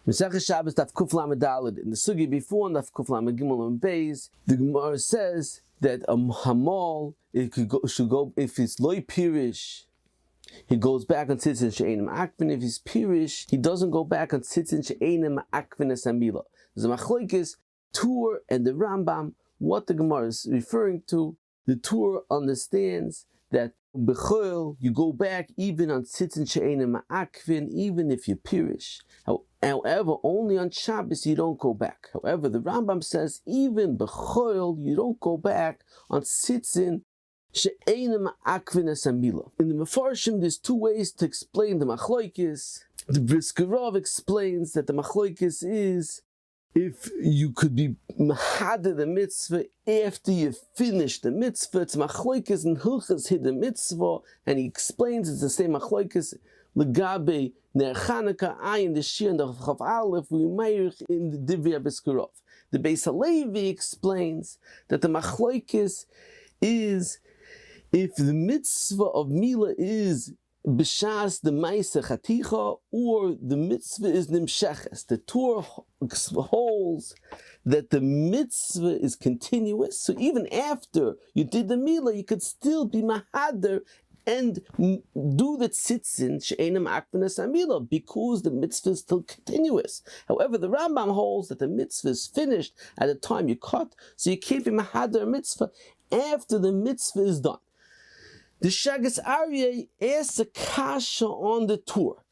Mesechus Shabbos Daf Kuf Lamed Daled. In the sugi before Daf Kuf Lamed Gimel and Beis, the Gemara says that a hamal should go if it's loy pirish. He goes back on tzitzin she'enim akvin. If he's pirish, he doesn't go back on tzitzin she'enim akvin esamila. There's a machlokes Tur and the Rambam. What the Gemara is referring to, the Tur understands that b'chol you go back even on tzitzin she'enim akvin, even if you pirish. However, only on Shabbos you don't go back. However, the Rambam says even b'chol you don't go back on tzitzin she'enim akvin esamila. In the Mefarshim, there's two ways to explain the machlokes. The Brisker Rav explains that the machlokes is if you could be mahada the mitzvah after you finish the mitzvah. It's machlokes and hilchas hiddur mitzvah, and he explains it's the same machlokes legabe ner Chanukah ayin the shir and the chav aleph we meirich in the Divrei Brisker Rav. The Beis Halevi explains that the machlokes is if the mitzvah of Mila is b'shas the ma'aseh chaticha or the mitzvah is nimsheches. The Torah holds that the mitzvah is continuous, so even after you did the Mila, you could still be mahader and do the tzitzin she'enim akvin esamila because the mitzvah is still continuous. However, the Rambam holds that the mitzvah is finished at the time you cut, so you can't be mahader a mitzvah after the mitzvah is done. The Shagas Aryeh asks a kasha on the Torah.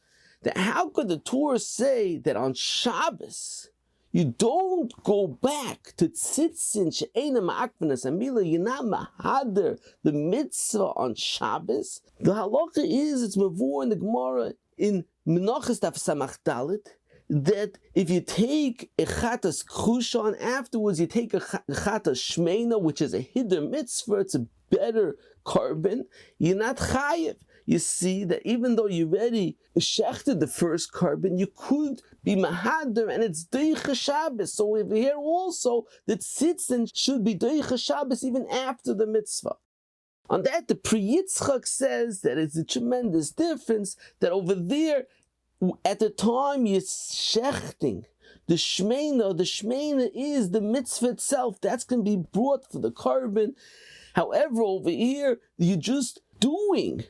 That how could the Torah say that on Shabbos you don't go back to tzitzin she'enim akvin esamila, you're not mahader the mitzvah on Shabbos? The halacha is, it's mavur in the Gemara in Menachos Daf Samach Dalet, that if you take a chatas krusha and afterwards you take a chatas shmeina, which is a hiddur mitzvah, it's a better carbon, you're not chayiv. You see that even though you already shechted the first carbon, you could be mahader, and it's docheh Shabbos. So over here also, the tzitzin should be docheh Shabbos even after the mitzvah. On that, the Pri Yitzchak says that it's a tremendous difference, that over there, at the time you're shechting, the shmeina is the mitzvah itself. That's going to be brought for the carbon. However, over here, you're just doing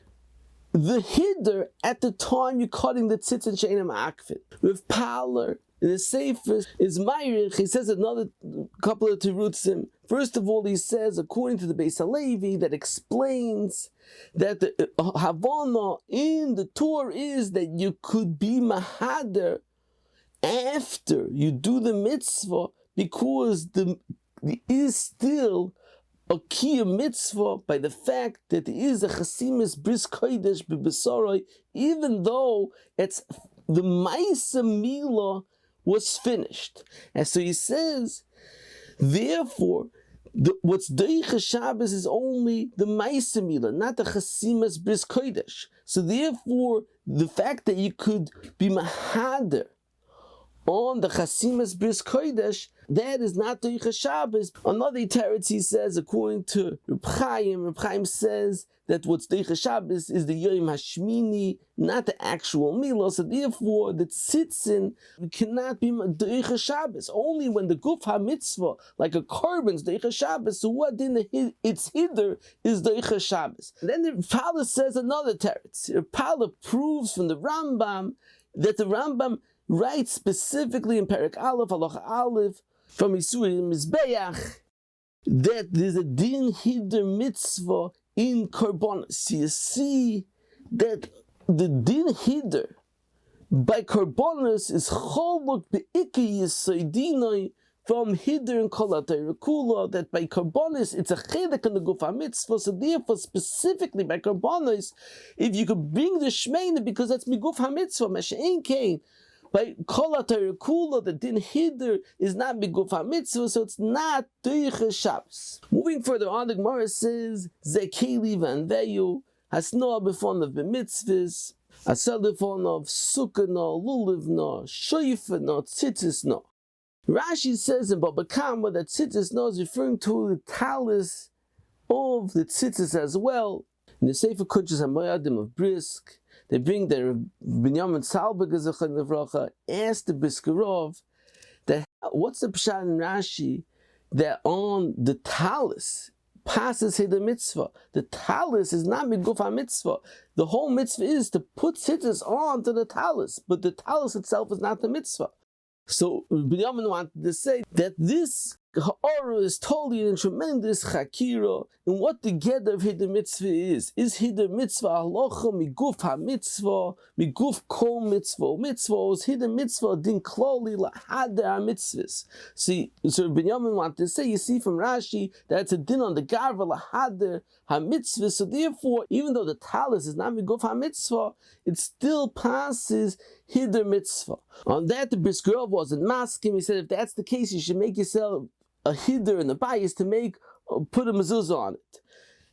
the hiddur at the time you're cutting the tzitzin she'enim akvin. With Paler, in the Sefer, is Meirich, he says another couple of terutzim. First of all, he says, according to the Beis Halevi, that explains that the Havana in the Torah is that you could be mahader after you do the mitzvah, because there is still a kiyum mitzvah by the fact that there is a chasimis bris kodesh b'besoroi, even though it's the ma'aseh milah was finished. And so he says, therefore, what's docheh Shabbos is only the ma'aseh milah, not the chasimis bris kodesh. So therefore, the fact that you could be mahader on the chasimas bris kodesh, that is not docheh Shabbos. Another teretz he says, according to Reb Chaim says that what's docheh Shabbos is the Yom Hashmini, not the actual milah. So therefore, the tzitzin cannot be docheh Shabbos. Only when the guf ha-mitzvah, like a korban's docheh Shabbos, so what in its hiddur is docheh Shabbos. And then the Pala says another teretz. Pala proves from the Rambam that the Rambam writes specifically in Perek Aleph, Halacha Aleph, from Yisuri Mizbeach, that there's a din hiddur mitzvah in korbanos. You see that the din hiddur by korbanos is cholok be'ikei yisoidinoi from hiddur and kol ha'torah kula, that by korbanos it's a chedek in the guf ha-mitzvah. So therefore, specifically by korbanos, if you could bring the shmeina, because that's miguf ha-mitzvah, mashe'en kein. By kol ha'torah kula, the din hiddur is not biguf ha-mitzvah, so it's not docheh Shabbos. Moving further on, the Gemara says, Zekeli v'anveyu, hasnoah b'fonav b'mitzvahs, asel b'fonav sukkah no, lulav no, shoyfa no, tzitzis no. Rashi says in Baba Kama that tzitzis no is referring to the talis of the tzitzis as well. In the Sefer Kunches HaMoyadim of Brisk, they bring their Binyamin Salbeg Zechon asked the Briskerov that what's the pshat in Rashi that on the talis passes the mitzvah. The talis is not miguf mitzvah. The whole mitzvah is to put sitters on to the talis, but the talis itself is not the mitzvah. So Binyamin wanted to say that this Ha'ara is totally in tremendous chakira in what the get of Hiddur mitzvah is. Is Hiddur mitzvah halacha miguf ha-mitzvah, miguf kol mitzvah? Mitzvah is Hiddur mitzvah din kloli lahadar ha-mitzvahs. See, so Binyamin wanted to say, you see from Rashi, that it's a din on the garva lahadar ha-mitzvah. So therefore, even though the talis is not miguf ha-mitzvah, it still passes Hiddur mitzvah. On that, the Briskerov wasn't masking. He said, if that's the case, you should make yourself a hiddur in the bayis to put a mezuzah on it.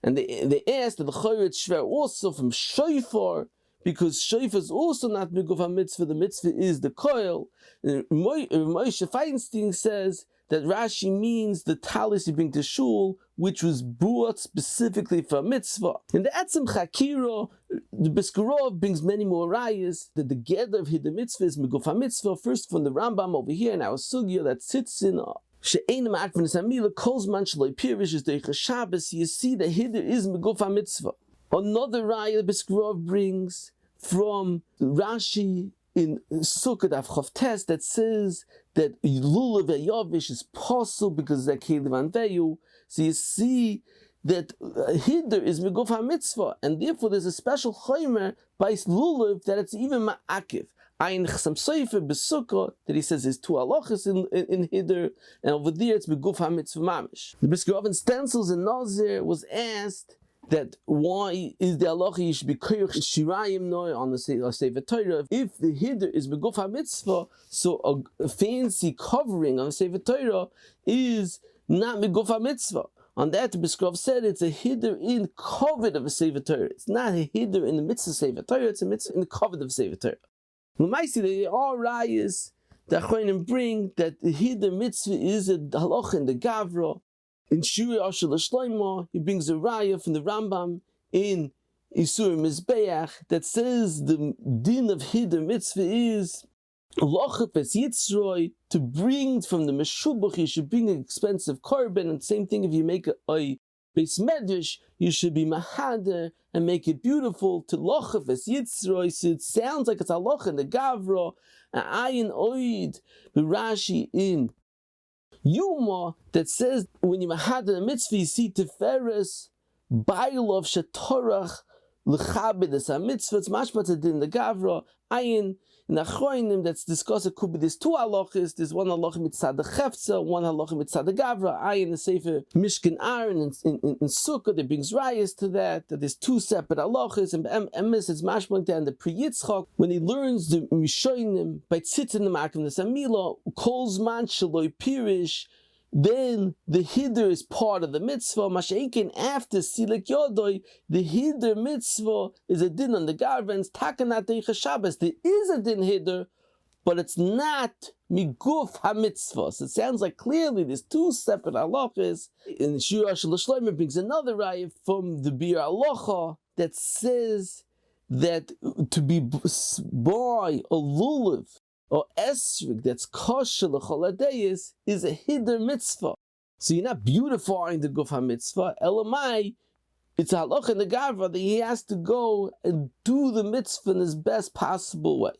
And they asked that the chayrit shver also from shofar, because shofar is also not miguf mitzvah. The mitzvah is the koil. Moshe Feinstein says that Rashi means the talis you bring to shul, which was brought specifically for a mitzvah. In the Etzem Chakira, the Briskerov brings many more rayas that the gather of Hiddur mitzvah is miguf mitzvah. First from the Rambam over here in our sugya that sits in She'ein ma'akvin samila kolz man shloi pirish is docheh Shabbos. You see that Hiddur is miguf mitzvah. Another raya the Briskerov brings from Rashi in Sukkot Avchav Tes that says that lulav yavish is possible because they're kelim anveyu. So you see that Hiddur is miguf mitzvah, and therefore there's a special chaymer by lulav that it's even ma'akiv. Ayin Chasam Sofer B'Sukkah that he says is two halachas in Hiddur, and over there it's miguf mitzvah mamish. The Briskerov in stencils in Nazir was asked that why is the halacha you should be koyach shirayim noy on the Sefer Torah if the Hiddur is miguf mitzvah, so a fancy covering on the Sefer Torah is not miguf mitzvah. On that, the Briskerov said it's a Hiddur in covet of a Sefer Torah. It's not a Hiddur in the mitzvah Sefer Torah, it's a mitzvah in the covet of a Sefer Torah. L'maisi, there are rayas that Achronim bring that the Hiddur mitzvah is a halacha in the Gavra. In Shuri Ashel Shloimo, he brings a raya from the Rambam in Isur Mizbeach that says the din of Hiddur mitzvah is lochef es yitzroi, to bring from the meshubach. You should bring an expensive korban, and same thing if you make a beis medrash, you should be mahader and make it beautiful to lochef es yitzroi. So it sounds like it's halacha in the Gavra, and ayin oid b'Rashi in Yuma that says when you mahader a mitzvah, you see tiferes bailov shetorach l'chabed es ha-mitzvah. It's mashpat in the Gavra. Ayin in Achronim that's discussed, it could be there's two halachas. There's one halacha mitzad the chefza, one halacha mitzad the Gavra. Ayin the Sefer Mishkan Aaron in Sukkah that brings rayas to that there's two separate halachas. And emes it's mashpat down the Pri Yitzchak when he learns the Mishonim by tzitzin the makom the samila calls man shaloi pirish. Then the Hiddur is part of the mitzvah. Masha'inkin after Silek Yodoi, the Hiddur mitzvah is a din on the garvens. Takanat docheh Shabbos. There is a din Hiddur, but it's not miguf ha-mitzvah. So it sounds like clearly there's two separate halachas. In Shura Shel Shlomo brings another raya from the Bir Halacha that says that to be by a lulav or esrig that's kosher l'chol hadayis is a Hiddur mitzvah. So you're not beautifying the guf ha-mitzvah. Elamai, it's a halacha in the Gavra that he has to go and do the mitzvah in his best possible way.